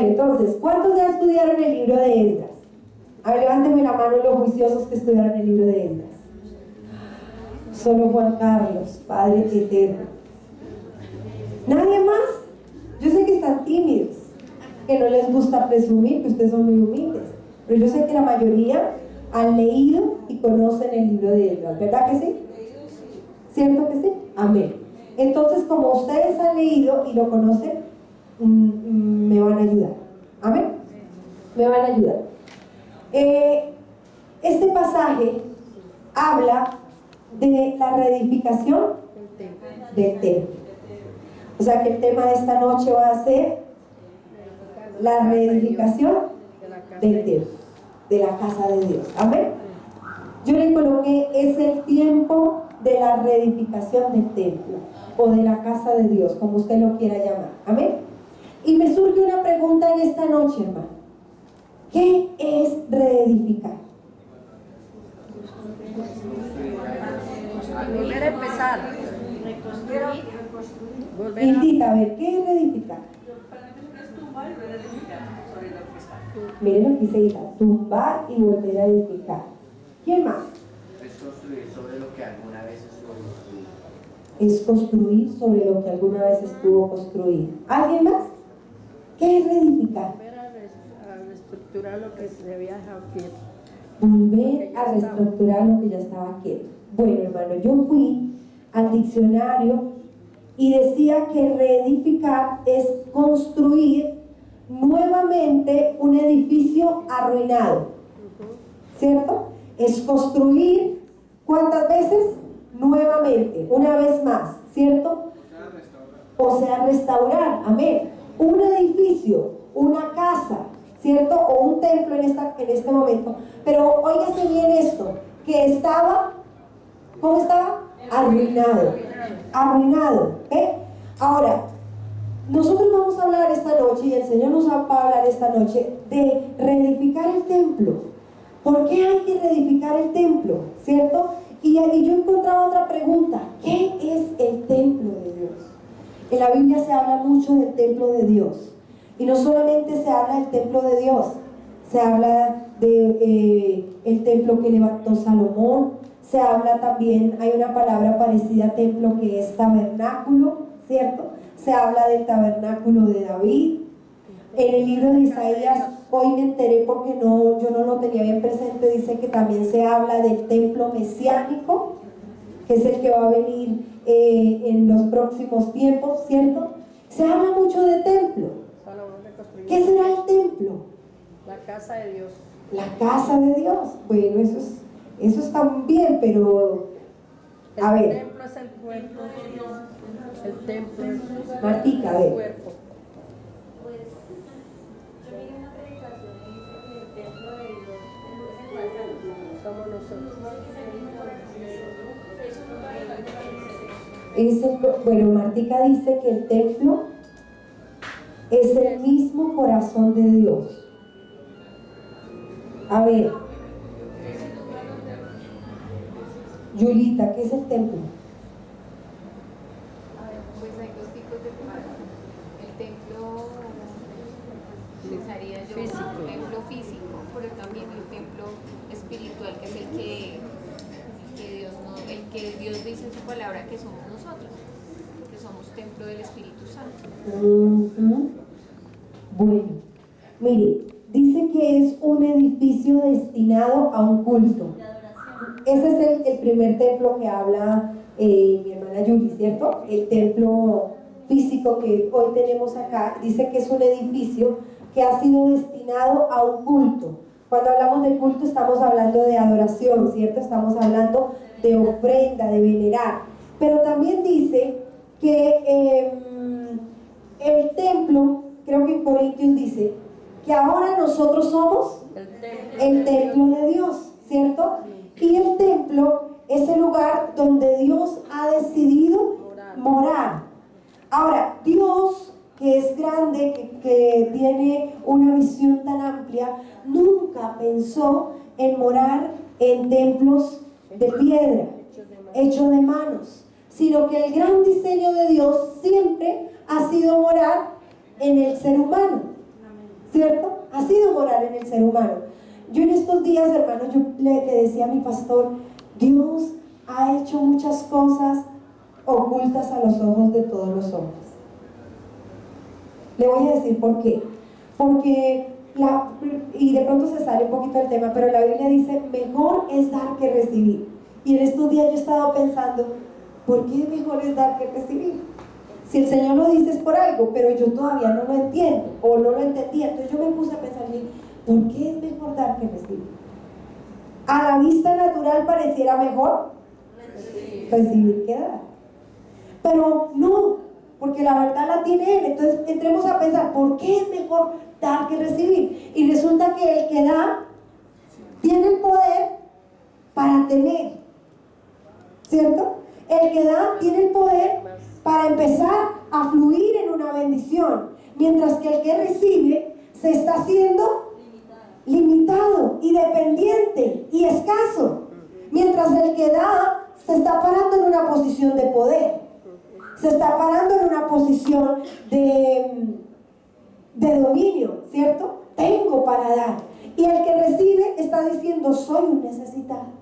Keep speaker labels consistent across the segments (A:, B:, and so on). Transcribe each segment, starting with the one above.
A: Bueno, entonces, ¿cuántos ya estudiaron el libro de Esdras? A ver, levánteme la mano los juiciosos que estudiaron el libro de Esdras. Solo Juan Carlos, Padre eterno. ¿Nadie más? Yo sé que están tímidos, que no les gusta presumir, que ustedes son muy humildes, pero yo sé que la mayoría han leído y conocen el libro de Esdras, ¿verdad que sí? ¿Cierto que sí? Amén. Entonces, como ustedes han leído y lo conocen, me van a ayudar. Amén. Me van a ayudar. Este pasaje habla de la reedificación del templo. O sea que el tema de esta noche va a ser la reedificación del templo, de la casa de Dios. Amén. Yo le coloqué, es el tiempo de la reedificación del templo o de la casa de Dios, como usted lo quiera llamar. Amén. Y me surge una pregunta en esta noche, hermano. ¿Qué es reedificar?
B: Volver a empezar.
A: Indita, a ver, ¿qué es reedificar? Miren lo que dice Ida, tumbar y volver a edificar. ¿Quién más?
C: Es construir sobre lo que alguna vez estuvo construido.
A: Es construir sobre lo que alguna vez estuvo construido. ¿Alguien más? ¿Qué es reedificar?
B: Volver a reestructurar lo que se había dejado quieto.
A: Volver a reestructurar lo que ya estaba quieto. Bueno, hermano, yo fui al diccionario y decía que reedificar es construir nuevamente un edificio arruinado, ¿cierto? Es construir, ¿cuántas veces? Nuevamente, una vez más, ¿cierto? O sea, restaurar, amén. Un edificio, una casa, ¿cierto? O un templo en este momento. Pero óigase bien esto, que estaba, ¿cómo estaba? Arruinado. Arruinado, ¿eh? Ahora, nosotros vamos a hablar esta noche, y el Señor nos va a hablar esta noche, de reedificar el templo. ¿Por qué hay que reedificar el templo? ¿Cierto? Y yo encontraba otra pregunta. ¿Qué es el templo de Dios? En la Biblia se habla mucho del templo de Dios. Y no solamente se habla del templo de Dios, se habla de el templo que levantó Salomón, se habla también, hay una palabra parecida a templo que es tabernáculo, ¿cierto? Se habla del tabernáculo de David. En el libro de Isaías, hoy me enteré porque yo no lo tenía bien presente, dice que también se habla del templo mesiánico, que es el que va a venir en los próximos tiempos, ¿cierto? Se habla mucho de templo. ¿Qué será el templo?
B: La casa de Dios.
A: La casa de Dios. Bueno, eso está muy bien, pero a ver.
B: El templo es el cuerpo. El templo es
A: Martica, a
B: el
A: ver.
B: cuerpo.
D: Pues yo vi una predicación y dice que el templo de Dios es el más
B: Somos nosotros.
A: Bueno, Martica dice que el templo es el mismo corazón de Dios. A ver, Yulita, ¿qué es el templo?
E: Pues hay dos tipos de templo. El templo, pensaría yo,
B: Físico.
E: un templo físico, pero también el templo espiritual, que es el que Dios dice en su palabra que somos nosotros, que somos templo del Espíritu Santo.
A: Bueno, mire, dice que es un edificio destinado a un culto. Ese es el primer templo que habla mi hermana Yuli, ¿cierto? El templo físico que hoy tenemos acá, dice que es un edificio que ha sido destinado a un culto. Cuando hablamos de culto estamos hablando de adoración, ¿cierto? Estamos hablando de ofrenda, de venerar. Pero también dice que el templo, creo que en Corintios dice, que ahora nosotros somos el templo de Dios, ¿cierto? Y el templo es el lugar donde Dios ha decidido morar. Ahora, Dios, que es grande, que tiene una visión tan amplia, nunca pensó en morar en templos de piedra, hechos de manos, sino que el gran diseño de Dios siempre ha sido morar en el ser humano. ¿cierto? Ha sido morar en el ser humano. Yo en estos días, hermanos, yo le decía a mi pastor, Dios ha hecho muchas cosas ocultas a los ojos de todos los hombres. Le voy a decir por qué. Porque, y de pronto se sale un poquito del tema, pero la Biblia dice, mejor es dar que recibir. Y en estos días yo he estado pensando, ¿por qué mejor es dar que recibir? Si el Señor lo dice es por algo, pero yo todavía no lo entiendo, o no lo entendía. Entonces yo me puse a pensar, ¿por qué es mejor dar que recibir? A la vista natural pareciera mejor recibir que dar. Pero no, porque la verdad la tiene Él. Entonces entremos a pensar, ¿por qué es mejor dar que recibir? Y resulta que el que da tiene el poder para tener, ¿cierto? El que da tiene el poder para empezar a fluir en una bendición, mientras que el que recibe se está haciendo limitado y dependiente y escaso, mientras el que da se está parando en una posición de poder, se está parando en una posición de dominio, ¿cierto? Tengo para dar. Y el que recibe está diciendo, soy un necesitado.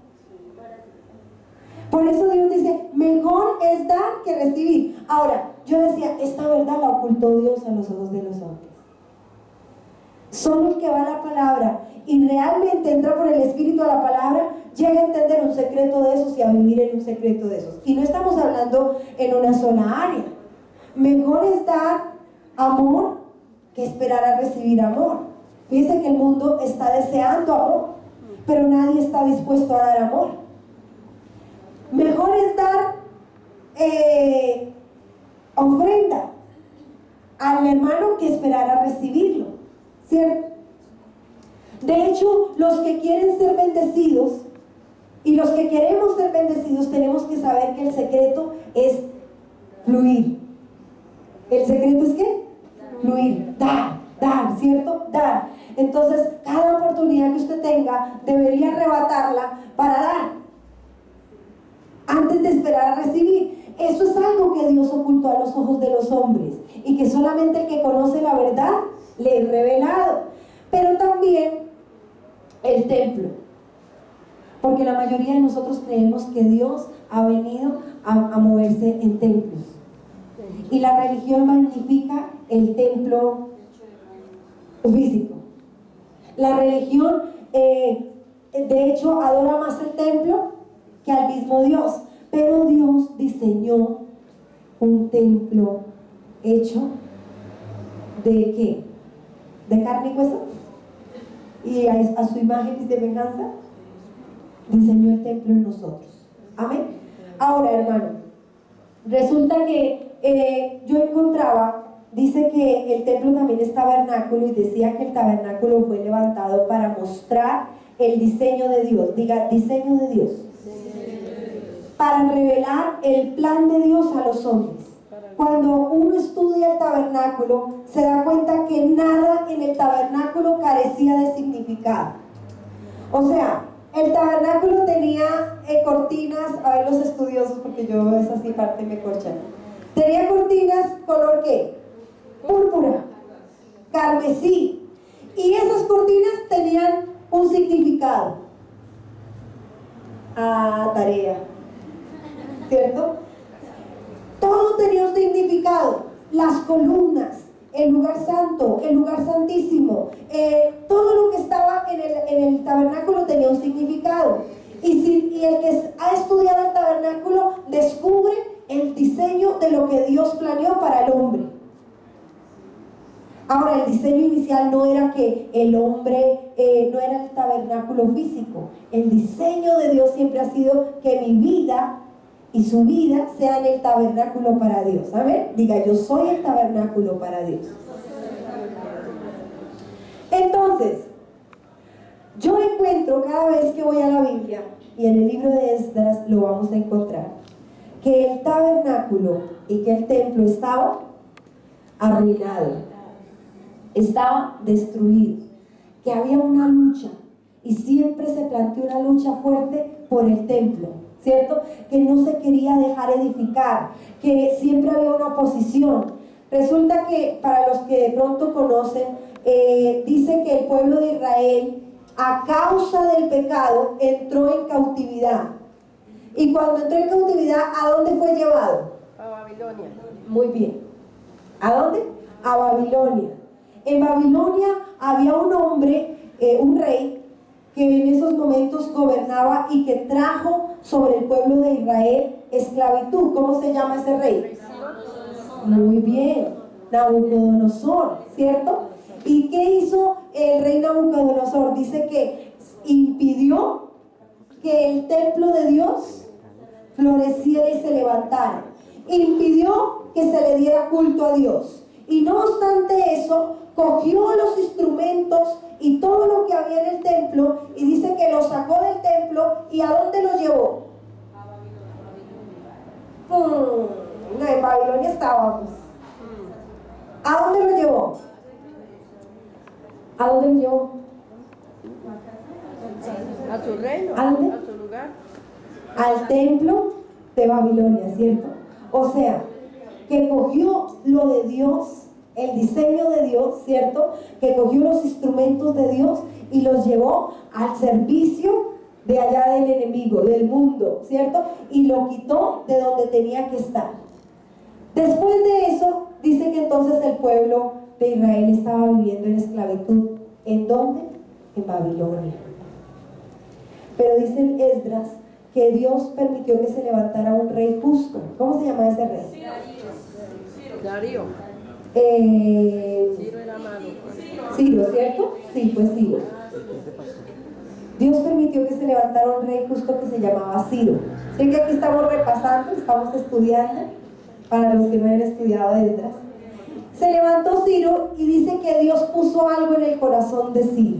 A: Por eso Dios dice, mejor es dar que recibir. Ahora, yo decía, esta verdad la ocultó Dios a los ojos de los hombres. Solo el que va a la palabra y realmente entra por el Espíritu a la palabra, llega a entender un secreto de esos y a vivir en un secreto de esos. Y no estamos hablando en una sola área. Mejor es dar amor que esperar a recibir amor. Fíjense que el mundo está deseando amor, pero nadie está dispuesto a dar amor. Mejor es dar ofrenda al hermano que esperar a recibirlo, ¿cierto? De hecho, los que quieren ser bendecidos y los que queremos ser bendecidos tenemos que saber que el secreto es fluir. ¿El secreto es qué? Fluir, dar, ¿cierto? Dar. Entonces, cada oportunidad que usted tenga debería arrebatarla para dar, antes de esperar a recibir. Eso es algo que Dios ocultó a los ojos de los hombres y que solamente el que conoce la verdad le es revelado. Pero también el templo, porque la mayoría de nosotros creemos que Dios ha venido a moverse en templos, y la religión magnifica el templo físico. La religión de hecho adora más el templo que al mismo Dios, pero Dios diseñó un templo hecho ¿de qué? ¿De carne y hueso? Y a su imagen y semejanza diseñó el templo en nosotros. Amén. Ahora, hermano, resulta que yo encontraba, dice que el templo también es tabernáculo, y decía que el tabernáculo fue levantado para mostrar el diseño de Dios. Diga, diseño de Dios. Para revelar el plan de Dios a los hombres. Cuando uno estudia el tabernáculo, se da cuenta que nada en el tabernáculo carecía de significado. O sea, el tabernáculo tenía cortinas, a ver los estudiosos, porque yo esa sí parte me corchan. Tenía cortinas color ¿qué? Púrpura, carmesí. Y esas cortinas tenían un significado. Tarea, ¿cierto? Todo tenía un significado. Las columnas, el lugar santo, el lugar santísimo, todo lo que estaba en el tabernáculo tenía un significado. Y el que ha estudiado el tabernáculo descubre el diseño de lo que Dios planeó para el hombre. Ahora, el diseño inicial no era que el hombre, no era el tabernáculo físico. El diseño de Dios siempre ha sido que mi vida y su vida sea en el tabernáculo para Dios. ¿Saben? Diga, yo soy el tabernáculo para Dios. Entonces, yo encuentro cada vez que voy a la Biblia, y en el libro de Esdras lo vamos a encontrar, que el tabernáculo y que el templo estaba arruinado, estaba destruido, que había una lucha, y siempre se planteó una lucha fuerte por el templo, ¿cierto? Que no se quería dejar edificar, que siempre había una oposición. Resulta que, para los que de pronto conocen dice que el pueblo de Israel, a causa del pecado, entró en cautividad. Y cuando entró en cautividad, ¿a dónde fue llevado?
B: A Babilonia.
A: Muy bien. ¿A dónde? A Babilonia. En Babilonia había un hombre, un rey, que en esos momentos gobernaba y que trajo sobre el pueblo de Israel esclavitud. ¿Cómo se llama ese rey? Muy bien, Nabucodonosor, ¿cierto? ¿Y qué hizo el rey Nabucodonosor? Dice que impidió que el templo de Dios floreciera y se levantara. Impidió que se le diera culto a Dios. Y no obstante eso, cogió los instrumentos y todo lo que había en el templo y dice que lo sacó del templo. ¿Y a dónde lo llevó? No, en Babilonia estábamos. ¿A dónde lo llevó? ¿A dónde lo llevó?
B: A su reino,
A: ¿A dónde?
B: a su lugar.
A: Al templo de Babilonia, ¿cierto? O sea, que cogió lo de Dios, el diseño de Dios, ¿cierto? Que cogió los instrumentos de Dios y los llevó al servicio de allá del enemigo, del mundo, ¿cierto? Y lo quitó de donde tenía que estar. Después de eso, dice que entonces el pueblo de Israel estaba viviendo en esclavitud. ¿En dónde? En Babilonia. Pero dice Esdras que Dios permitió que se levantara un rey justo. ¿Cómo se llama ese rey?
B: Darío.
A: Ciro
B: era malo.
A: Ciro, ¿cierto? Sí, pues Ciro. Dios permitió que se levantara un rey justo que se llamaba Ciro. Sé que aquí estamos repasando, estamos estudiando, para los que no hayan estudiado Esdras. Se levantó Ciro y dice que Dios puso algo en el corazón de Ciro.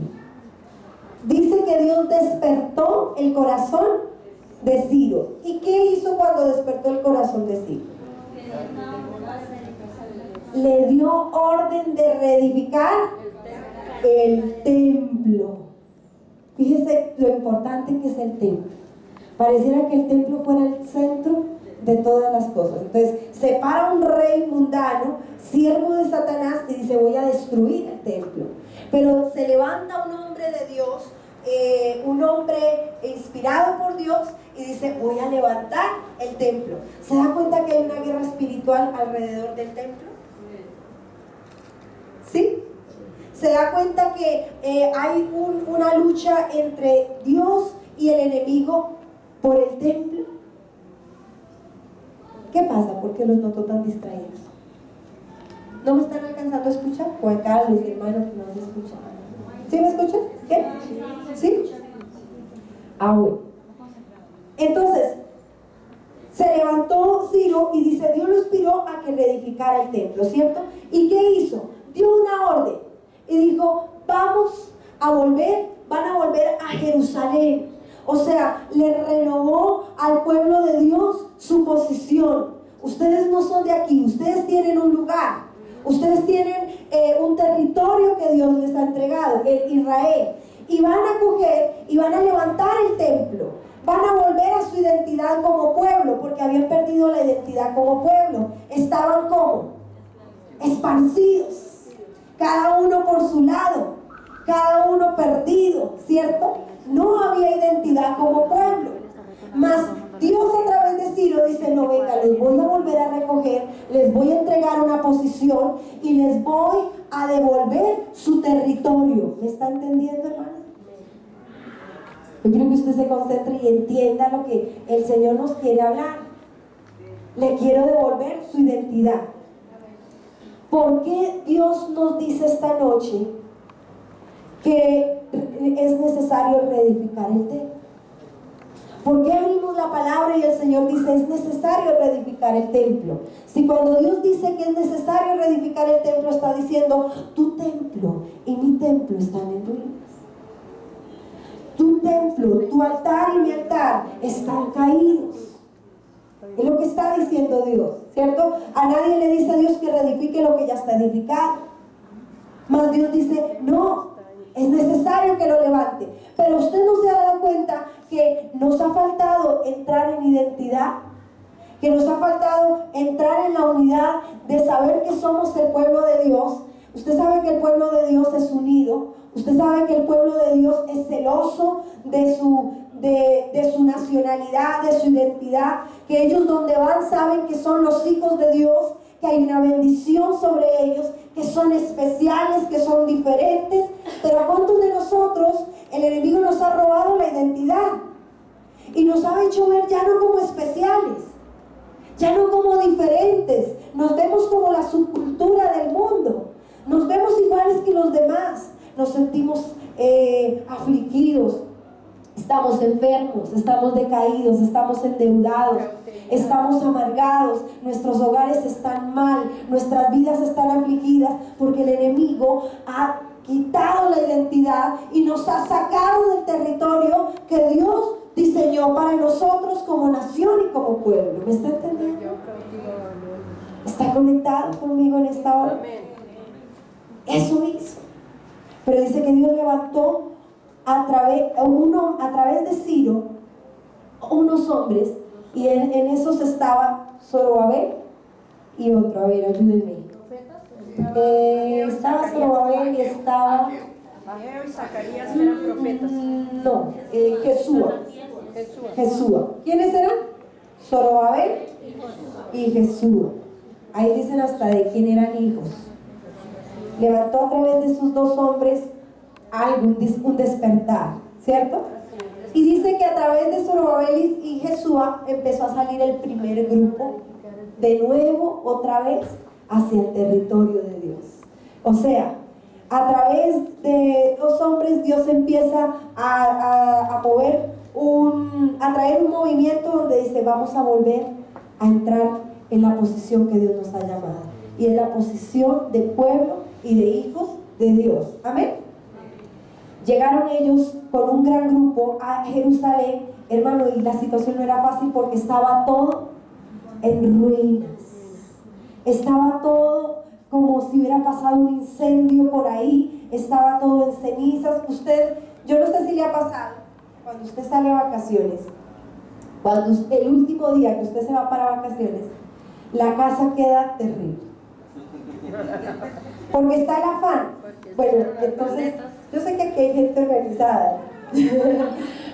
A: Dice que Dios despertó el corazón de Ciro. ¿Y qué hizo cuando despertó el corazón de Ciro? Le dio orden de reedificar el templo. Fíjese lo importante que es el templo. Pareciera que el templo fuera el centro de todas las cosas. Entonces se para un rey mundano, siervo de Satanás, y dice: voy a destruir el templo. Pero se levanta un hombre de Dios, un hombre inspirado por Dios, y dice: voy a levantar el templo. ¿Se da cuenta que hay una guerra espiritual alrededor del templo? ¿Sí? ¿Se da cuenta que hay una lucha entre Dios y el enemigo por el templo? ¿Qué pasa? ¿Por qué los noto tan distraídos? ¿No me están alcanzando a escuchar? O acá los hermanos que no se escuchan. ¿Sí me escuchan? ¿Qué? ¿Sí? Ah, bueno. Entonces, se levantó Ciro y dice: Dios lo inspiró a que reedificara el templo, ¿cierto? ¿Y qué hizo? Dio una orden y dijo: vamos a volver, van a volver a Jerusalén. O sea, le renovó al pueblo de Dios su posición. Ustedes no son de aquí, ustedes tienen un lugar, ustedes tienen un territorio que Dios les ha entregado, el Israel. Y van a coger y van a levantar el templo. Van a volver a su identidad como pueblo, porque habían perdido la identidad como pueblo. Estaban como esparcidos, cada uno por su lado, cada uno perdido, ¿cierto? No había identidad como pueblo. Mas Dios a través de Ciro dice: no, venga, les voy a volver a recoger, les voy a entregar una posición y les voy a devolver su territorio. ¿Me está entendiendo, hermano? Yo quiero que usted se concentre y entienda lo que el Señor nos quiere hablar. Le quiero devolver su identidad. ¿Por qué Dios nos dice esta noche que es necesario reedificar el templo? ¿Por qué abrimos la palabra y el Señor dice: es necesario reedificar el templo? Si cuando Dios dice que es necesario reedificar el templo, está diciendo: tu templo y mi templo están en ruinas. Tu templo, tu altar y mi altar están caídos. Es lo que está diciendo Dios, ¿cierto? A nadie le dice a Dios que reedifique lo que ya está edificado. Mas Dios dice: no, es necesario que lo levante. Pero usted no se ha dado cuenta que nos ha faltado entrar en identidad, que nos ha faltado entrar en la unidad de saber que somos el pueblo de Dios. Usted sabe que el pueblo de Dios es unido. Usted sabe que el pueblo de Dios es celoso de su nacionalidad, de su identidad. Que ellos donde van saben que son los hijos de Dios, que hay una bendición sobre ellos, que son especiales, que son diferentes. Pero ¿a cuántos de nosotros el enemigo nos ha robado la identidad? Y nos ha hecho ver ya no como especiales, ya no como diferentes. Nos vemos como la subcultura del mundo. Nos vemos iguales que los demás. Nos sentimos afligidos. Estamos enfermos, estamos decaídos, estamos endeudados, estamos amargados, nuestros hogares están mal, nuestras vidas están afligidas porque el enemigo ha quitado la identidad y nos ha sacado del territorio que Dios diseñó para nosotros como nación y como pueblo. ¿Me está entendiendo? ¿Está conectado conmigo en esta hora? Eso hizo. Pero dice que Dios levantó a través de Ciro unos hombres, y en esos estaba Zorobabel y otro, a ver, ayúdenme. Estaba Zorobabel y estaba
B: Ageo y Zacarías eran profetas.
A: no, Jesúa. ¿Quiénes eran? Zorobabel y Jesúa. Ahí dicen hasta de quién eran hijos. Levantó a través de esos dos hombres algo, un despertar, ¿cierto? Y dice que a través de Zorobabel y Jesúa empezó a salir el primer grupo, de nuevo, otra vez, hacia el territorio de Dios. O sea, a través de dos hombres Dios empieza a mover, a traer un movimiento donde dice, vamos a volver a entrar en la posición que Dios nos ha llamado. Y en la posición de pueblo y de hijos de Dios. Amén. Llegaron ellos con un gran grupo a Jerusalén, hermano, y la situación no era fácil porque estaba todo en ruinas. Estaba todo como si hubiera pasado un incendio por ahí, estaba todo en cenizas. Yo no sé si le ha pasado, cuando usted sale a vacaciones, el último día que usted se va para vacaciones, la casa queda terrible. Porque está el afán. Bueno, entonces, yo sé que aquí hay gente organizada,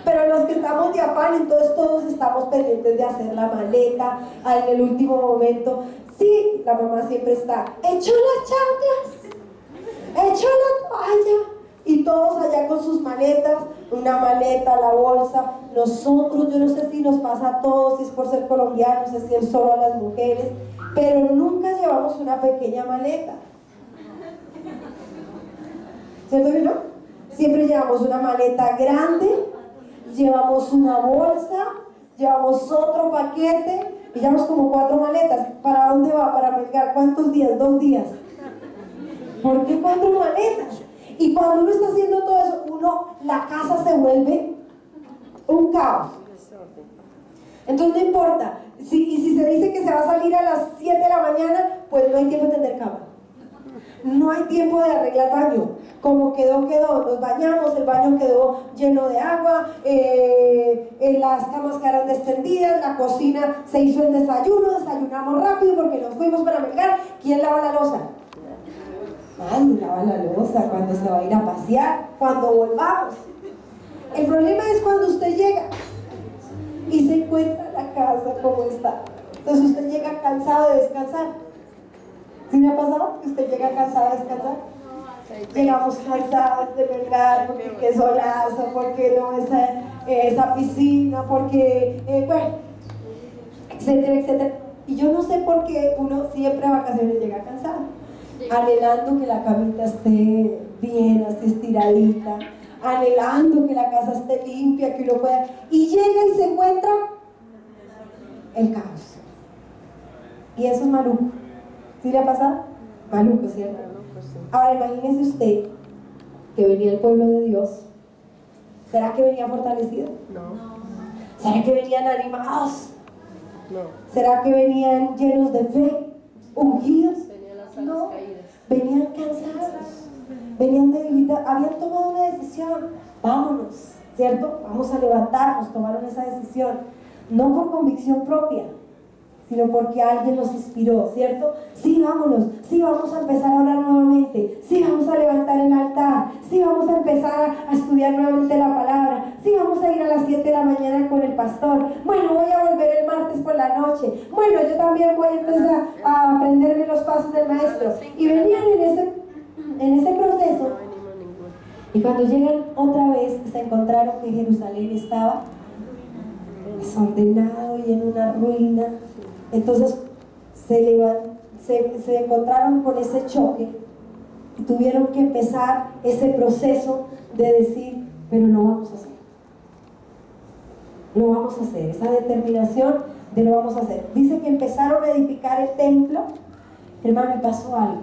A: pero los que estamos de afán, entonces todos estamos pendientes de hacer la maleta en el último momento. Sí, la mamá siempre está, echó las chanclas, echó la toalla, y todos allá con sus maletas, una maleta, la bolsa. Nosotros, yo no sé si nos pasa a todos, si es por ser colombianos, si es solo a las mujeres, pero nunca llevamos una pequeña maleta. ¿Cierto que no? Siempre llevamos una maleta grande, llevamos una bolsa, llevamos otro paquete y llevamos como 4 maletas. ¿Para dónde va? Para Melgar. ¿Cuántos días? 2 días. ¿Por qué 4 maletas? Y cuando uno está haciendo todo eso, la casa se vuelve un caos. Entonces no importa. Y si se dice que se va a salir a las 7 de la mañana, pues no hay tiempo de tender cama. No hay tiempo de arreglar baño. Como quedó, nos bañamos, el baño quedó lleno de agua, las camas quedaron extendidas, la cocina se hizo el desayuno, desayunamos rápido porque nos fuimos para Melgar. ¿Quién lava la loza? Ay, lava la loza cuando se va a ir a pasear, cuando volvamos. El problema es cuando usted llega y se encuentra la casa como está. Entonces usted llega cansado de descansar. ¿Sí me ha pasado que usted llega cansado de descansar? Llegamos cansados de Melgar porque qué solazo, porque no esa piscina, porque, bueno, etcétera, etcétera. Y yo no sé por qué uno siempre a vacaciones llega cansado, anhelando que la camita esté bien, así estiradita, anhelando que la casa esté limpia, que uno pueda, y llega y se encuentra el caos. Y eso es maluco. ¿Sí le ha pasado? Maluco, ¿cierto? Ahora imagínese usted que venía el pueblo de Dios. ¿Será que venía fortalecido?
B: No.
A: ¿Será que venían animados?
B: No.
A: ¿Será que venían llenos de fe? ¿Ungidos?
B: Tenían las alas
A: No,
B: caídas.
A: venían cansados, venían debilitados, habían tomado una decisión. Vámonos, ¿cierto? Vamos a levantarnos, tomaron esa decisión. No por convicción propia, sino porque alguien nos inspiró, ¿cierto? Sí, vámonos, sí, vamos a empezar a orar nuevamente, sí, vamos a levantar el altar, sí, vamos a empezar a estudiar nuevamente la palabra, sí, vamos a ir a las 7 de la mañana con el pastor, bueno, voy a volver el martes por la noche, bueno, yo también voy a empezar a aprenderme los pasos del maestro, y venían en ese proceso, y cuando llegan otra vez se encontraron que Jerusalén estaba desordenado y en una ruina. Entonces se encontraron con ese choque y tuvieron que empezar ese proceso de decir, pero lo vamos a hacer. Lo vamos a hacer, esa determinación de lo vamos a hacer. Dice que empezaron a edificar el templo, hermano, y pasó algo.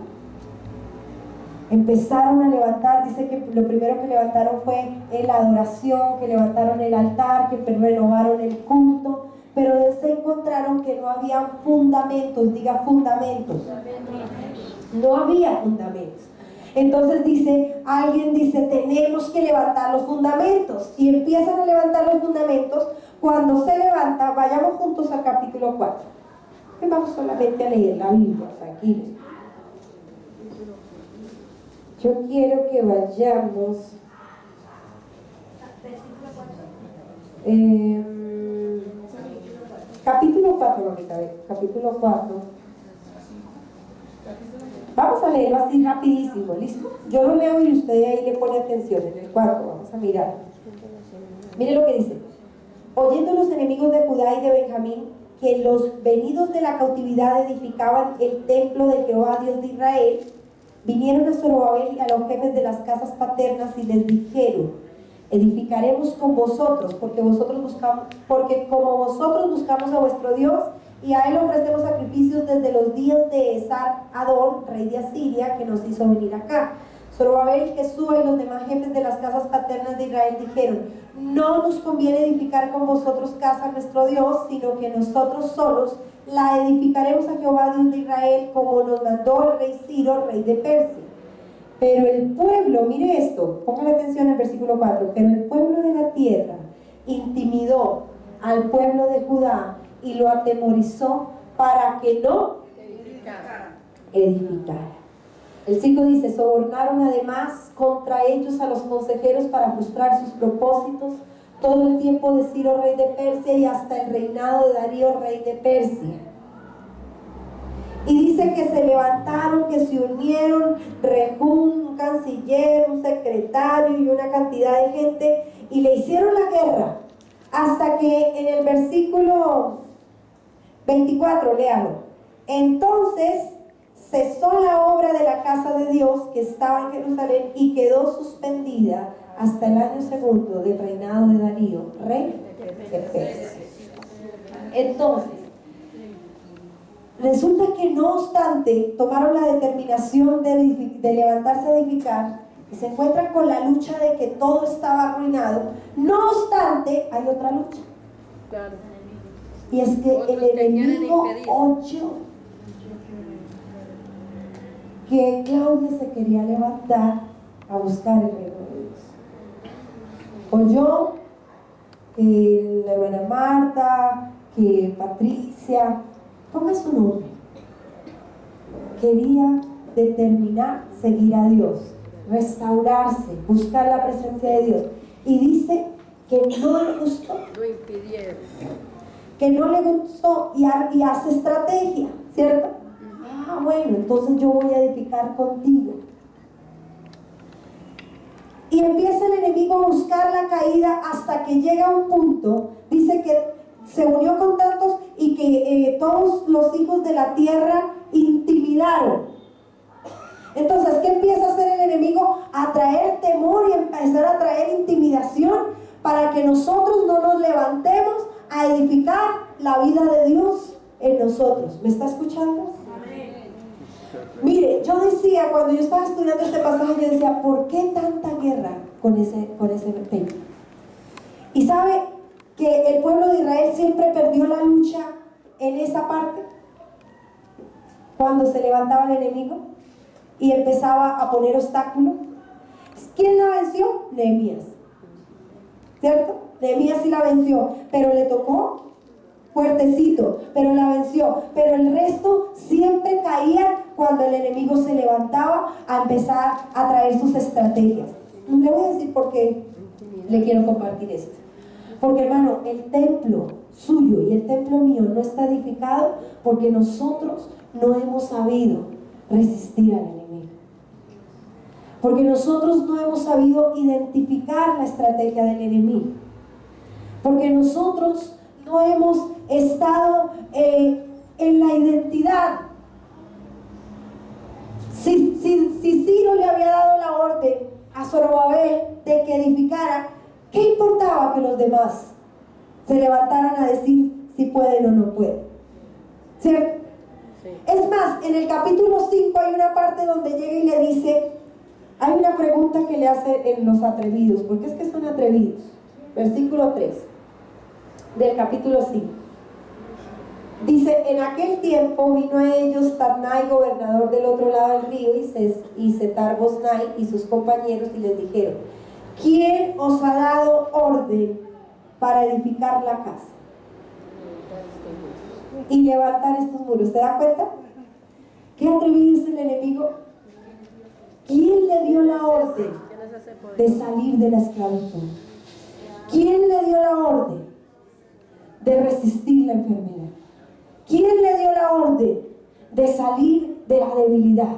A: Empezaron a levantar, dice que lo primero que levantaron fue la adoración, que levantaron el altar, que renovaron el culto, pero se encontraron que no había fundamentos, diga fundamentos. No había fundamentos. Entonces alguien dice, tenemos que levantar los fundamentos. Y empiezan a levantar los fundamentos. Cuando se levanta, vayamos juntos al capítulo 4. Vamos solamente a leer la Biblia, tranquilos. Yo quiero que vayamos capítulo 4, mamita, capítulo 4. Vamos a leerlo así rapidísimo, ¿listo? Yo lo leo y usted ahí le pone atención en el 4, vamos a mirar. Mire lo que dice. Oyendo los enemigos de Judá y de Benjamín que los venidos de la cautividad edificaban el templo de Jehová Dios de Israel, vinieron a Zorobabel y a los jefes de las casas paternas y les dijeron: edificaremos con vosotros, porque como vosotros buscamos a vuestro Dios, y a él ofrecemos sacrificios desde los días de Esar-Adón, rey de Asiria, que nos hizo venir acá. Zorobabel, Jesúa y los demás jefes de las casas paternas de Israel dijeron: no nos conviene edificar con vosotros casa a nuestro Dios, sino que nosotros solos la edificaremos a Jehová Dios de Israel, como nos mandó el rey Ciro, rey de Persia. Pero el pueblo, mire esto, pongan atención al versículo 4, pero el pueblo de la tierra intimidó al pueblo de Judá y lo atemorizó para que no edificara. El 5 dice: sobornaron además contra ellos a los consejeros para frustrar sus propósitos todo el tiempo de Ciro, rey de Persia, y hasta el reinado de Darío, rey de Persia. Y dice que se levantaron, que se unieron, Rehum, un canciller, un secretario y una cantidad de gente, y le hicieron la guerra, hasta que en el versículo 24, léalo. Entonces cesó la obra de la casa de Dios que estaba en Jerusalén y quedó suspendida hasta el año segundo del reinado de Darío, rey de Persia. Entonces, resulta que no obstante tomaron la determinación de levantarse a edificar, y se encuentran con la lucha de que todo estaba arruinado. No obstante, hay otra lucha.
B: Claro.
A: Y es que el enemigo oyó que Claudia se quería levantar a buscar el reino de Dios. Oyó que la hermana Marta, que Patricia, ponga su nombre, quería determinar seguir a Dios, restaurarse, buscar la presencia de Dios. Y dice que no le gustó.
B: Lo impidieron.
A: Que no le gustó y hace estrategia, ¿cierto? Ah, bueno, entonces yo voy a edificar contigo. Y empieza el enemigo a buscar la caída hasta que llega a un punto, dice que se unió con tantos y que todos los hijos de la tierra intimidaron. Entonces, ¿qué empieza a hacer el enemigo? A traer temor y empezar a traer intimidación para que nosotros no nos levantemos a edificar la vida de Dios en nosotros. ¿Me está escuchando? Mire, yo decía, cuando yo estaba estudiando este pasaje, yo decía, ¿por qué tanta guerra con ese templo? Y sabe que el pueblo de Israel siempre perdió la lucha en esa parte, cuando se levantaba el enemigo y empezaba a poner obstáculos. ¿Quién la venció? Nehemías, ¿cierto? Nehemías sí la venció, pero le tocó fuertecito, pero la venció. Pero el resto siempre caían cuando el enemigo se levantaba a empezar a traer sus estrategias. Le voy a decir por qué le quiero compartir esto. Porque, hermano, el templo suyo y el templo mío no está edificado porque nosotros no hemos sabido resistir al enemigo. Porque nosotros no hemos sabido identificar la estrategia del enemigo. Porque nosotros no hemos estado en la identidad. Si Ciro le había dado la orden a Zorobabel de que edificara, ¿qué importaba que los demás se levantaran a decir si pueden o no pueden? ¿Cierto?
B: Sí.
A: Es más, en el capítulo 5 hay una parte donde llega y le dice, hay una pregunta que le hace en los atrevidos, porque es que son atrevidos. Versículo 3 del capítulo 5. Dice, en aquel tiempo vino a ellos Tatnai, gobernador del otro lado del río, y Setar-Boznai y sus compañeros, y les dijeron, ¿quién os ha dado orden para edificar la casa y levantar estos muros? ¿Se da cuenta? ¿Qué atrevido es el enemigo? ¿Quién le dio la orden de salir de la esclavitud? ¿Quién le dio la orden de resistir la enfermedad? ¿Quién le dio la orden de salir de la debilidad?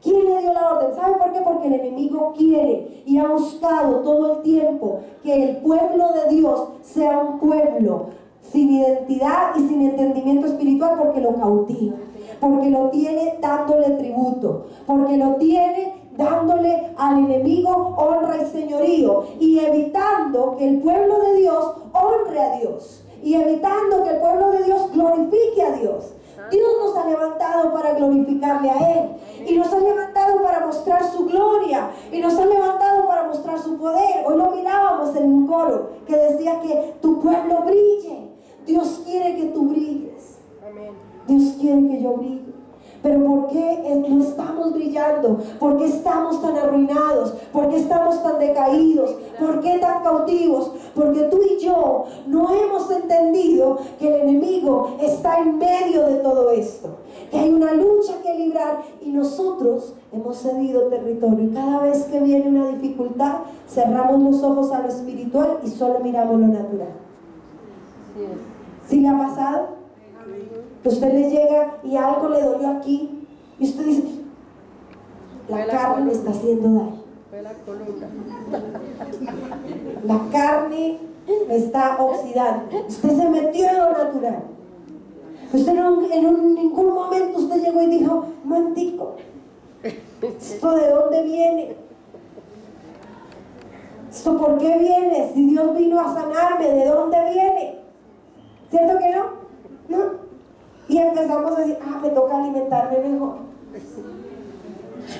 A: ¿Quién le dio la orden? ¿Sabe por qué? Porque el enemigo quiere y ha buscado todo el tiempo que el pueblo de Dios sea un pueblo sin identidad y sin entendimiento espiritual, porque lo cautiva, porque lo tiene dándole tributo, porque lo tiene dándole al enemigo honra y señorío, y evitando que el pueblo de Dios honre a Dios, y evitando que el pueblo de Dios glorifique a Dios. Dios nos ha levantado para glorificarle a Él, y nos ha levantado para mostrar su gloria, y nos ha levantado para mostrar su poder. Hoy lo mirábamos en un coro que decía que tu pueblo brille. Dios quiere que tú brilles. Dios quiere que yo brille. Pero ¿por qué no estamos brillando? ¿Por qué estamos tan arruinados? ¿Por qué estamos tan decaídos? ¿Por qué tan cautivos? Porque tú y yo no hemos entendido que el enemigo está en medio de todo esto, que hay una lucha que librar, y nosotros hemos cedido territorio, y cada vez que viene una dificultad cerramos los ojos a lo espiritual y solo miramos lo natural. ¿Sí le ha pasado? Usted le llega y algo le dolió aquí y usted dice, la carne me está haciendo daño,
B: Fue la columna.
A: la carne me está oxidando. Usted se metió en lo natural. Usted en ningún momento usted llegó y dijo, momentico, ¿esto de dónde viene? ¿Esto por qué viene? Si Dios vino a sanarme, ¿de dónde viene? ¿Cierto que no? ¿No? Y empezamos a decir, me toca alimentarme mejor.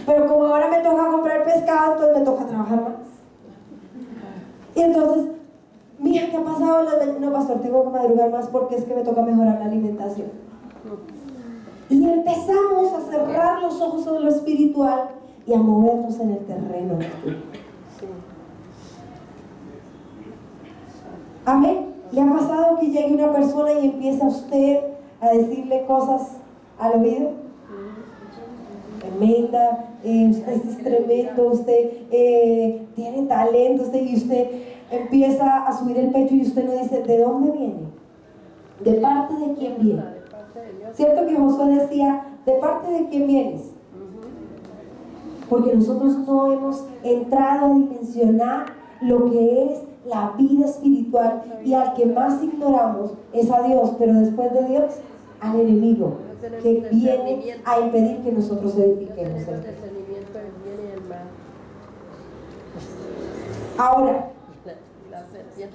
A: Pero como ahora me toca comprar pescado, entonces me toca trabajar más. Y entonces, mija, ¿qué ha pasado en la mañana? No, pastor, tengo que madrugar más porque es que me toca mejorar la alimentación. Y empezamos a cerrar los ojos en lo espiritual y a movernos en el terreno. Amén. ¿Le ha pasado que llegue una persona y empieza a usted a decirle cosas al oído? Tremenda, usted es tremendo, usted tiene talento, y usted empieza a subir el pecho y usted no dice, ¿de dónde viene? ¿De parte de quién viene? ¿Cierto que Josué decía, ¿de parte de quién vienes? Porque nosotros no hemos entrado a dimensionar lo que es la vida espiritual, y al que más ignoramos es a Dios, pero después de Dios, al enemigo, que viene a impedir que nosotros edifiquemos. Ahora,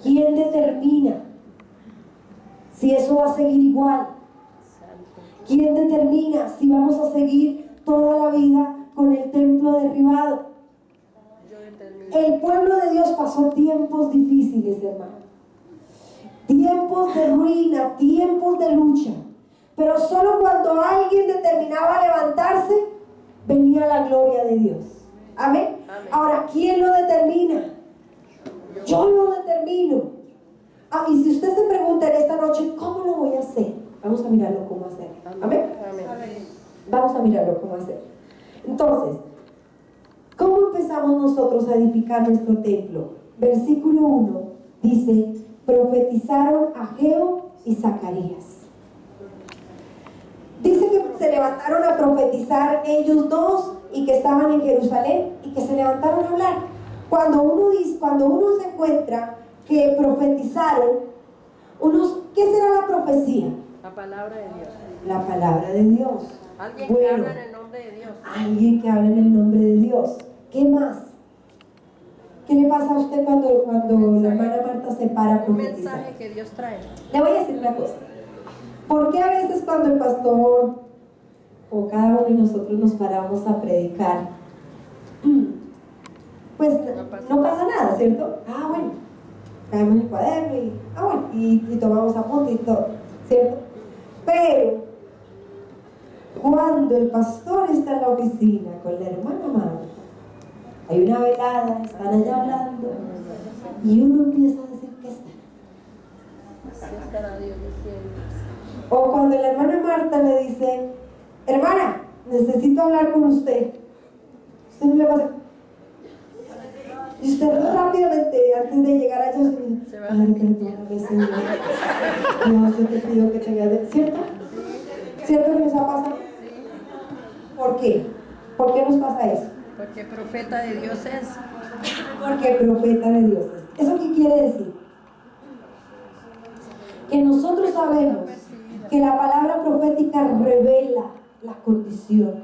A: ¿quién determina si eso va a seguir igual? ¿Quién determina si vamos a seguir toda la vida con el templo derribado? El pueblo de Dios pasó tiempos difíciles, hermano. Tiempos de ruina, tiempos de lucha. Pero solo cuando alguien determinaba levantarse, venía la gloria de Dios. Amén. Ahora, ¿quién lo determina? Yo lo determino. Y si usted se pregunta en esta noche, ¿cómo lo voy a hacer? Vamos a mirarlo cómo hacer. Amén. Vamos a mirarlo cómo hacer. Entonces, ¿cómo empezamos nosotros a edificar nuestro templo? Versículo 1 dice, profetizaron Ageo y Zacarías. Dice que se levantaron a profetizar ellos dos y que estaban en Jerusalén y que se levantaron a hablar. Cuando uno se encuentra que profetizaron, ¿qué será la profecía?
B: La palabra de Dios.
A: La palabra de Dios.
B: Alguien que habla en el nombre de Dios.
A: Alguien que habla en el nombre de Dios. ¿Qué más? ¿Qué le pasa a usted cuando la hermana Marta se para a
B: Un
A: profetizar?
B: mensaje que Dios trae.
A: Le voy a decir una cosa. ¿Por qué a veces cuando el pastor o cada uno de nosotros nos paramos a predicar, pues no pasa nada, ¿cierto? Bueno, caemos en el cuaderno y tomamos apunte y todo, ¿cierto? Pero cuando el pastor está en la oficina con la hermana Marta, hay una velada, están allá hablando y uno empieza a decir que está.
B: Así estará Dios diciendo.
A: O cuando la hermana Marta le dice, hermana, necesito hablar con usted. Usted no le pasa. Y usted rápidamente, antes de llegar allá,
B: Se va
A: Padre, perdóname, Señor. Dios, yo te pido que tengas de... ¿Cierto? ¿Cierto que nos ha pasado? ¿Por qué? ¿Por qué nos pasa eso?
B: Porque profeta de Dios es.
A: Porque profeta de Dios es. ¿Eso qué quiere decir? Que nosotros sabemos que la palabra profética revela la condición.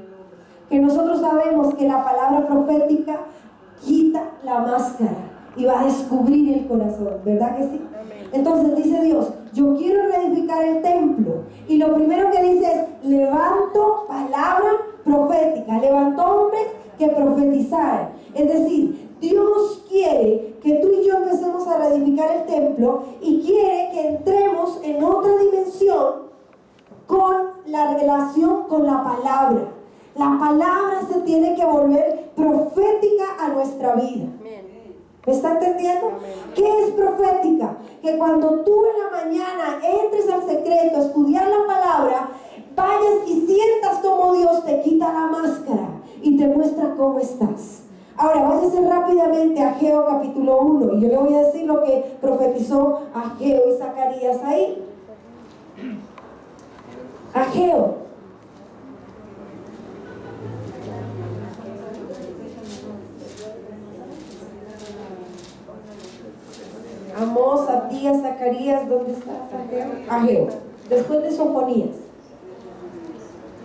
A: Que nosotros sabemos que la palabra profética quita la máscara y va a descubrir el corazón, ¿verdad que sí? Entonces dice Dios, yo quiero reedificar el templo. Y lo primero que dice es, levanto palabra profética. Levantó hombres que profetizaran. Es decir, Dios quiere que tú y yo empecemos a reedificar el templo y quiere que entremos en otra dimensión con la relación con la palabra. La palabra se tiene que volver profética a nuestra vida. ¿Me está entendiendo? ¿Qué es profética? Que cuando tú en la mañana entres al secreto a estudiar la palabra, vayas y sientas como Dios te quita la máscara y te muestra cómo estás. Ahora, váyase rápidamente a Ageo capítulo 1 y yo le voy a decir lo que profetizó Ageo y Zacarías ahí. Ageo. Amós, Abdías, Zacarías, ¿dónde está Ageo? Ageo, después de Sofonías.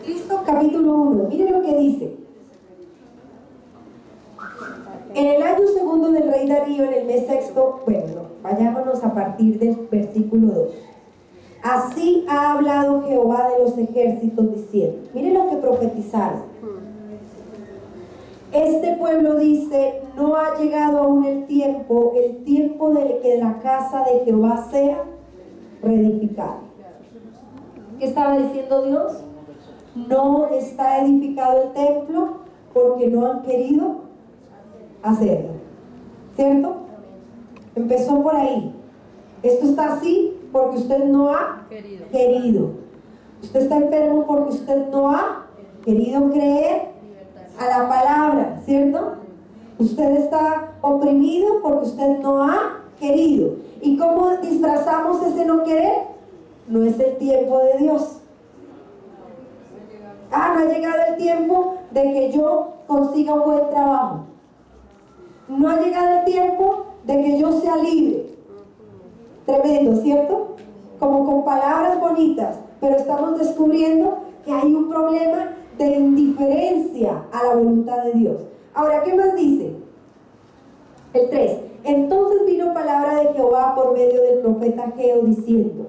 A: ¿Listo? Capítulo 1, mire lo que dice. En el año segundo del rey Darío, en el mes sexto, vayámonos a partir del versículo 2. Así ha hablado Jehová de los ejércitos diciendo, miren lo que profetizaron. Este pueblo dice, no ha llegado aún el tiempo de que la casa de Jehová sea reedificada. ¿Qué estaba diciendo Dios? No está edificado el templo porque no han querido hacerlo. ¿Cierto? Empezó por ahí. Esto está así porque usted no ha querido. Usted está enfermo porque usted no ha querido creer a la palabra, ¿cierto? Usted está oprimido porque usted no ha querido. ¿Y cómo disfrazamos ese no querer? No es el tiempo de Dios. No ha llegado el tiempo de que yo consiga un buen trabajo. No ha llegado el tiempo de que yo sea libre. Tremendo, ¿cierto? Como con palabras bonitas, pero estamos descubriendo que hay un problema de indiferencia a la voluntad de Dios. Ahora, ¿qué más dice? El 3. Entonces vino palabra de Jehová por medio del profeta Ageo diciendo,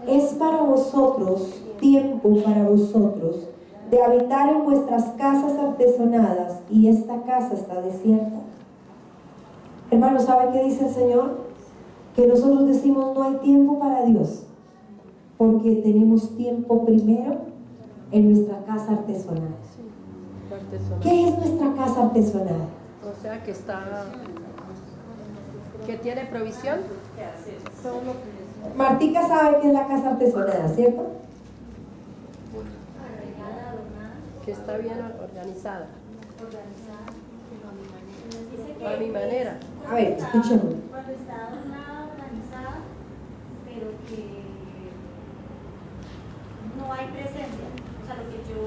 A: es para vosotros tiempo para vosotros de habitar en vuestras casas artesonadas y esta casa está desierta. Hermano, ¿sabe qué dice el Señor? Que nosotros decimos no hay tiempo para Dios porque tenemos tiempo primero en nuestra casa artesanal. ¿Qué es nuestra casa artesanal?
B: O sea que está que tiene provisión.
A: Martica sabe que es la casa artesanada, ¿cierto?
D: Arreglada, adornada,
B: Que está bien organizada.
D: organizada.
B: A mi manera.
A: A ver, escúchame.
D: Cuando está adornada, organizada, pero que no hay presencia. O sea, lo que yo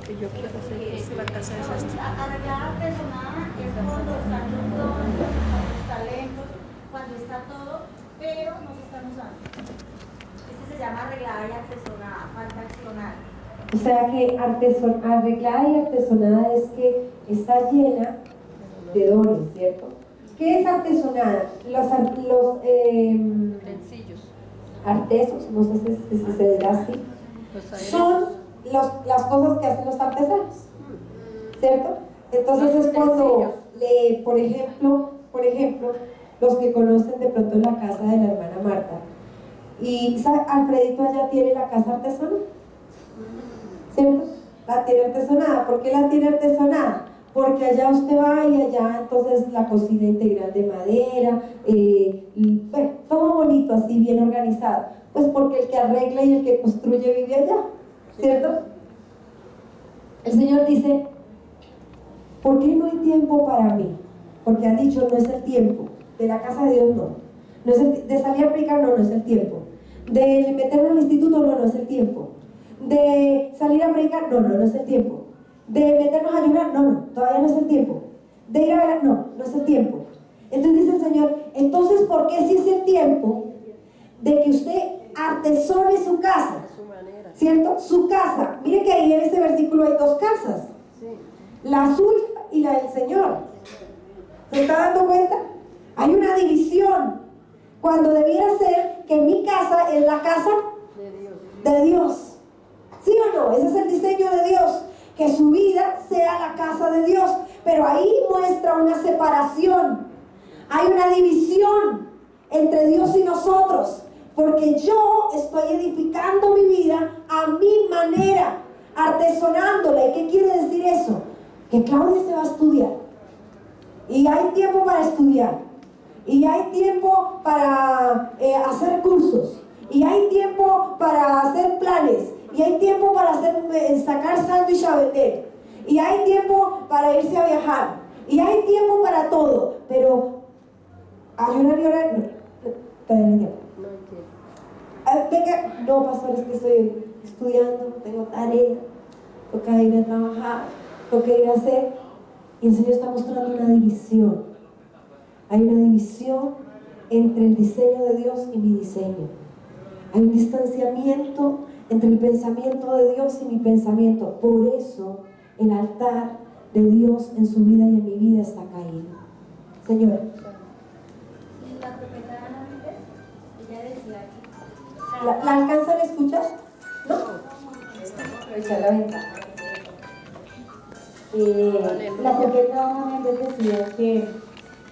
B: Que yo quiero hacer es la casa de esas.
D: arreglada, artesanada es cuando están los dones, los talentos, cuando está todo, pero no se están usando. Este se llama arreglada y artesanada, falta accionar.
A: O sea que arreglada y artesonada es que está llena de dones, ¿cierto? ¿Qué es artesonada? Los
B: Sencillos.
A: artesos, no sé si se dirá así,
B: Los aderezos.
A: son las cosas que hacen los artesanos, ¿cierto? Entonces
B: Los
A: es cuando,
B: utensilios.
A: por ejemplo, los que conocen de pronto la casa de la hermana Marta, y Alfredito allá tiene la casa artesanal, ¿cierto? La tiene artesanada. ¿Por qué la tiene artesanada? Porque allá usted va y allá entonces la cocina integral de madera, bueno, todo bonito, así bien organizado. Pues porque el que arregla y el que construye vive allá, ¿cierto? El Señor dice, ¿por qué no hay tiempo para mí? Porque ha dicho, no es el tiempo. De la casa de Dios no es de salir a predicar, no es el tiempo. De meternos al instituto, no es el tiempo. De salir a predicar, no es el tiempo. De meternos a ayunar, no, todavía no es el tiempo. De ir a ver, no es el tiempo. Entonces dice el Señor, entonces, ¿por qué si es el tiempo de que usted artesone su casa?
B: A su manera.
A: ¿Cierto? Su casa. Mire que ahí en este versículo hay dos casas.
B: Sí.
A: La suya y la del Señor. ¿Se está dando cuenta? Hay una división. Cuando debiera ser que mi casa es la casa
B: De Dios.
A: de Dios. ¿Sí o no? Ese es el diseño de Dios. Que su vida sea la casa de Dios. Pero ahí muestra una separación. Hay una división entre Dios y nosotros. Porque yo estoy edificando mi vida a mi manera, artesonándola. ¿Y qué quiere decir eso? Que Claudia se va a estudiar. Y hay tiempo para estudiar. Y hay tiempo para hacer cursos. Y hay tiempo para hacer planes. Y hay tiempo para sacar sándwich a vender. Y hay tiempo para irse a viajar. Y hay tiempo para todo. Pero a llorar y orar, no. Todavía no hay tiempo.
B: No entiendo.
A: Venga, no, pastor, es que estoy estudiando, tengo tarea, toca ir a trabajar, toca ir a hacer. Y el Señor está mostrando una división. Hay una división entre el diseño de Dios y mi diseño. Hay un distanciamiento entre el pensamiento de Dios y mi pensamiento. Por eso el altar de Dios en su vida y en mi vida está caído. Señor.
D: La profeta Ana Vives, ella decía que
A: ¿La alcanzan a escuchar? ¿No? Echar la ventana.
F: La profeta Ana Méndez decía que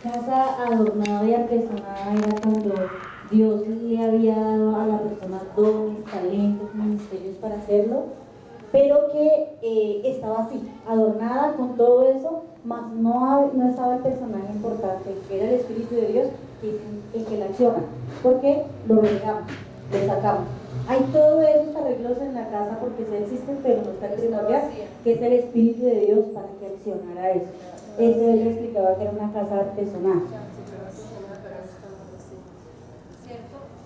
F: casa adornada y artesanada era cuando Dios le había dado a la persona dones, talentos, ministerios para hacerlo, pero que estaba así, adornada con todo eso, mas no estaba el personaje importante, que era el Espíritu de Dios, que es el que la acciona, porque lo relegamos, lo sacamos. Hay todos esos arreglos en la casa porque sí existen, pero no está el primordial, que es el Espíritu de Dios para que accionara eso. Eso él explicaba que era una casa artesanal.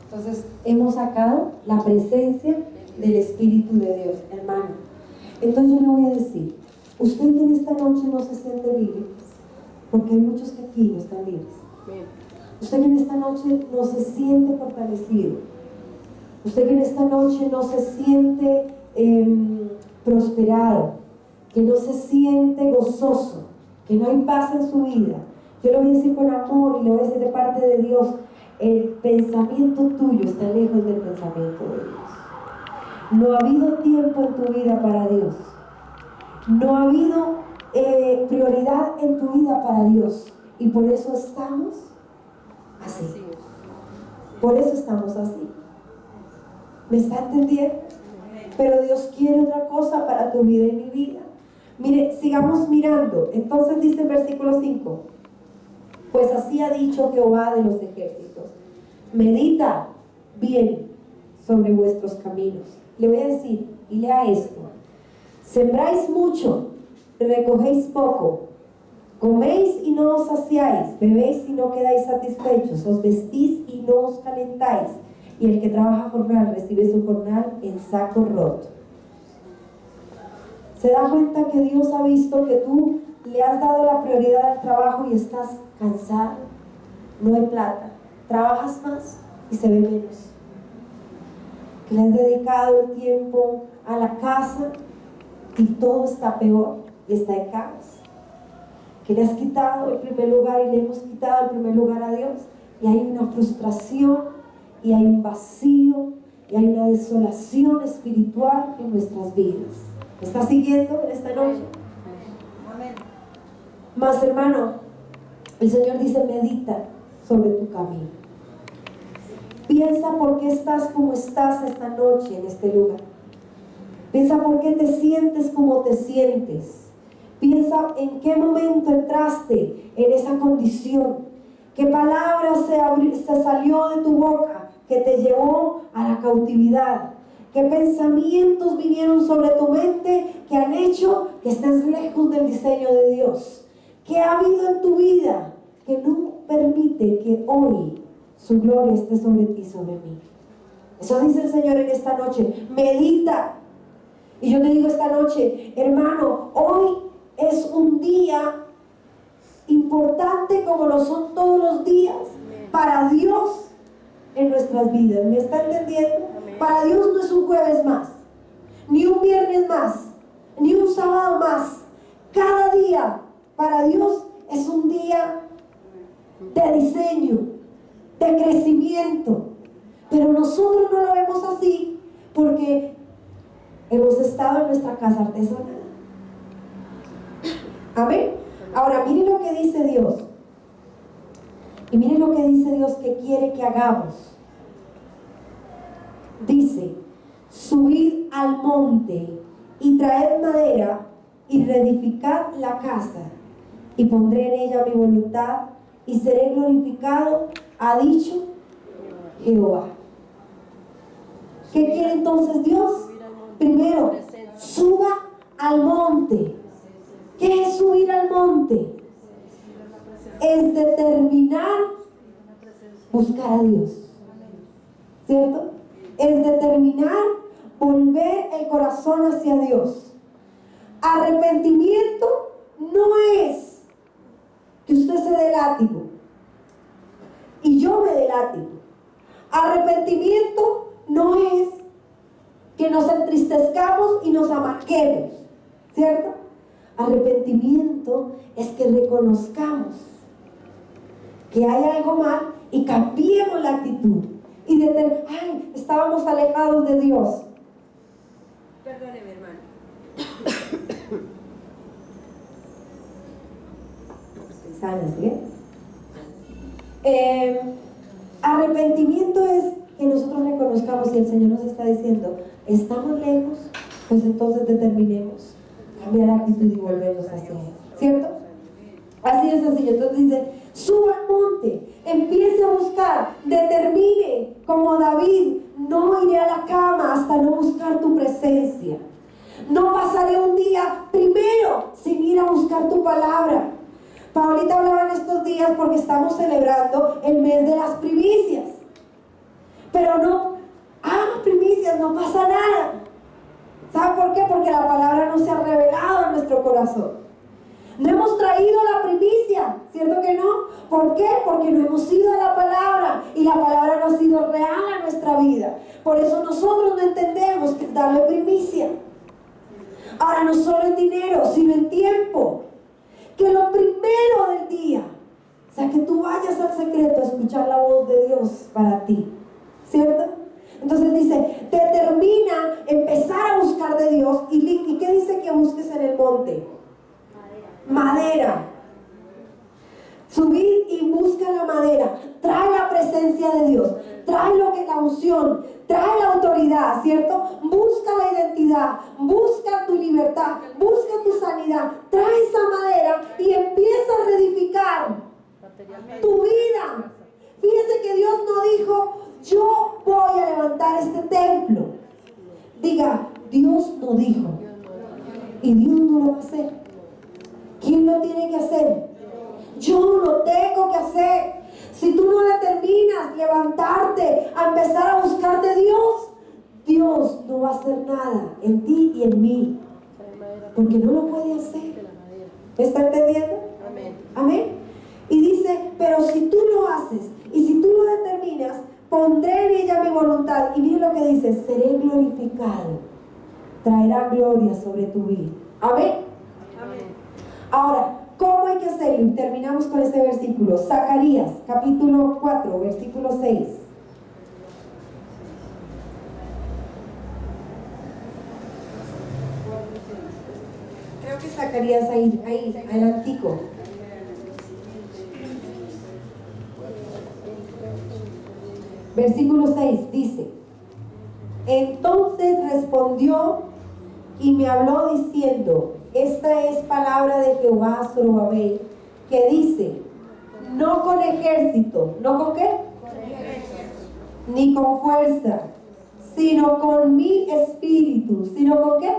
A: Entonces, hemos sacado la presencia del Espíritu de Dios, hermano. Entonces yo le voy a decir, usted en esta noche no se siente libre, porque hay muchos que aquí no están libres.
B: Bien.
A: Usted en esta noche no se siente fortalecido. Usted en esta noche no se siente prosperado, que no se siente gozoso, que no hay paz en su vida. Yo le voy a decir con amor y le voy a decir de parte de Dios, el pensamiento tuyo está lejos del pensamiento de Dios. No ha habido tiempo en tu vida para Dios. No ha habido prioridad en tu vida para Dios. Y por eso estamos así.
B: Así es.
A: Por eso estamos así. ¿Me está entendiendo? Pero Dios quiere otra cosa para tu vida y mi vida. Mire, sigamos mirando. Entonces dice el versículo 5. Pues así ha dicho Jehová de los ejércitos: medita bien sobre vuestros caminos. Le voy a decir, y lea esto: sembráis mucho, recogéis poco, coméis y no os saciáis, bebéis y no quedáis satisfechos, os vestís y no os calentáis, y el que trabaja jornal recibe su jornal en saco roto. ¿Se da cuenta que Dios ha visto que tú le has dado la prioridad al trabajo y estás cansado? No hay plata, trabajas más y se ve menos. Que le has dedicado el tiempo a la casa y todo está peor y está en caos. Que le has quitado el primer lugar y le hemos quitado el primer lugar a Dios, y hay una frustración y hay un vacío y hay una desolación espiritual en nuestras vidas. ¿Me está siguiendo en esta noche?
D: Amén.
A: Más, hermano, el Señor dice: medita sobre tu camino. Piensa por qué estás como estás esta noche en este lugar. Piensa por qué te sientes como te sientes. Piensa en qué momento entraste en esa condición. Qué palabra se salió de tu boca que te llevó a la cautividad. ¿Qué pensamientos vinieron sobre tu mente que han hecho que estés lejos del diseño de Dios? ¿Qué ha habido en tu vida que no permite que hoy su gloria esté sobre ti, sobre mí? Eso dice el Señor en esta noche: medita. Y yo te digo esta noche, hermano, hoy es un día importante como lo son todos los días para Dios en nuestras vidas. ¿Me está entendiendo? Para Dios no es un jueves más, ni un viernes más, ni un sábado más. Cada día para Dios es un día de diseño, de crecimiento. Pero nosotros no lo vemos así porque hemos estado en nuestra casa artesanal. Amén. Ahora miren lo que dice Dios. Y miren lo que dice Dios que quiere que hagamos. Dice: subid al monte y traed madera y reedificad la casa, y pondré en ella mi voluntad y seré glorificado, ha dicho Jehová. ¿Qué quiere entonces Dios? Primero, suba al monte. ¿Qué es subir al monte? Es determinar buscar a Dios, ¿cierto? Es determinar volver el corazón hacia Dios. Arrepentimiento no es que usted se dé látigo y yo me dé látigo. Arrepentimiento no es que nos entristezcamos y nos amarguemos, ¿cierto? Arrepentimiento es que reconozcamos que hay algo mal y cambiemos la actitud. Y de estábamos alejados de Dios.
B: Perdóneme, hermano.
A: Estoy sana, ¿sí? Arrepentimiento es que nosotros reconozcamos, y el Señor nos está diciendo: estamos lejos, pues entonces determinemos cambiar la actitud y volvernos hacia Él, ¿cierto? Así de sencillo. Entonces dice: suba al monte, empiece a buscar, determine como David: no iré a la cama hasta no buscar tu presencia. No pasaré un día primero sin ir a buscar tu palabra. Paulita hablaba en estos días porque estamos celebrando el mes de las primicias. Pero no, primicias, no pasa nada. ¿Sabe por qué? Porque la palabra no se ha revelado en nuestro corazón. No hemos traído la primicia, ¿cierto que no? ¿Por qué? Porque no hemos ido a la palabra y la palabra no ha sido real a nuestra vida. Por eso nosotros no entendemos que es darle primicia. Ahora, no solo en dinero, sino en tiempo. Que lo primero del día, o sea, que tú vayas al secreto a escuchar la voz de Dios para ti, ¿cierto? Entonces dice: determina empezar a buscar de Dios. ¿Y qué dice que busques en el monte? Madera. Subir y busca la madera. Trae la presencia de Dios. Trae lo que es la unción. Trae la autoridad, ¿cierto? Busca la identidad. Busca tu libertad. Busca tu sanidad. Trae esa madera y empieza a reedificar
B: Materialmente.
A: tu vida. Fíjese que Dios no dijo, yo voy a levantar este templo. Diga, Dios no dijo. Y Dios no lo va a hacer. ¿Quién lo tiene que hacer? Yo lo tengo que hacer. Si tú no determinas levantarte a empezar a buscar de Dios, Dios no va a hacer nada en ti y en mí, porque no lo puede hacer. ¿Me está entendiendo?
B: Amén.
A: Amén. Y dice, pero si tú lo haces y si tú lo determinas, pondré en ella mi voluntad. Y mire lo que dice, seré glorificado. Traerá gloria sobre tu vida. Amén.
B: Amén.
A: Ahora, ¿cómo hay que hacerlo? Y terminamos con este versículo. Zacarías, capítulo 4, versículo 6. Creo que Zacarías ahí, adelantico. Versículo 6 dice, entonces respondió y me habló diciendo, esta es palabra de Jehová a Zorobabel, que dice, no con ejército, ¿no con qué? Ni con fuerza, sino con mi espíritu, ¿sino con qué?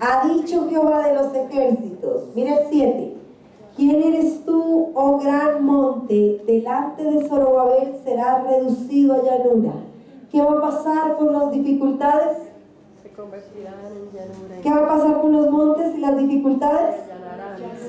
A: Ha dicho Jehová de los ejércitos. Mira el 7. ¿Quién eres tú, oh gran monte? Delante de Zorobabel serás reducido a llanura. ¿Qué va a pasar con las dificultades?
B: Se convertirán en llanura.
A: ¿Qué va a pasar con los montes y las dificultades?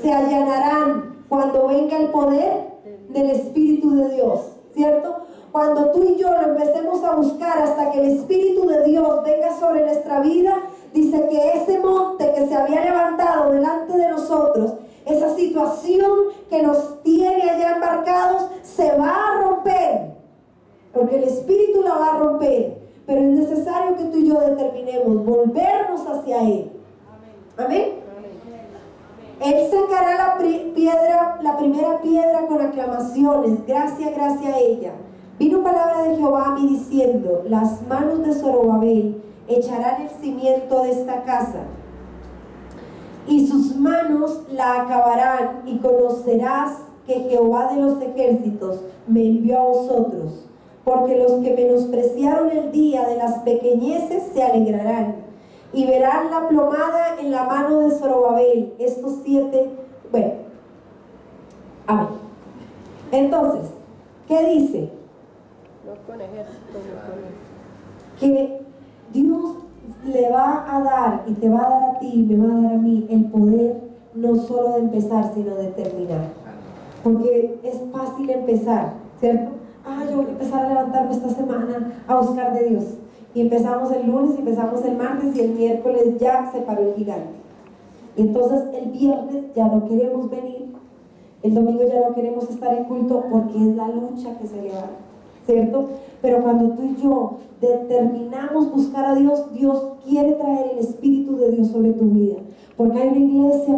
A: Se allanarán cuando venga el poder del Espíritu de Dios, ¿cierto? Cuando tú y yo lo empecemos a buscar hasta que el Espíritu de Dios venga sobre nuestra vida, dice que ese monte que se había levantado delante de nosotros, esa situación que nos tiene allá embarcados, se va a romper, porque el Espíritu la va a romper, pero es necesario que tú y yo determinemos volvernos hacia Él. Amén. Él sacará la primera piedra con aclamaciones, gracia a ella. Vino palabra de Jehová a mí diciendo, las manos de Zorobabel echarán el cimiento de esta casa, y sus manos la acabarán, y conocerás que Jehová de los ejércitos me envió a vosotros, porque los que menospreciaron el día de las pequeñeces se alegrarán, y verán la plomada en la mano de Zorobabel. Estos 7, bueno, amén. Entonces, ¿qué dice?
B: No con ejército, no con ejército.
A: Que Dios le va a dar y te va a dar a ti y me va a dar a mí el poder no solo de empezar, sino de terminar. Porque es fácil empezar, ¿cierto? Yo voy a empezar a levantarme esta semana a buscar de Dios. Y empezamos el lunes, y empezamos el martes, y el miércoles ya se paró el gigante. Y entonces el viernes ya no queremos venir, el domingo ya no queremos estar en culto, porque es la lucha que se le da, ¿cierto? Pero cuando tú y yo determinamos buscar a Dios, Dios quiere traer el Espíritu de Dios sobre tu vida, porque hay una iglesia que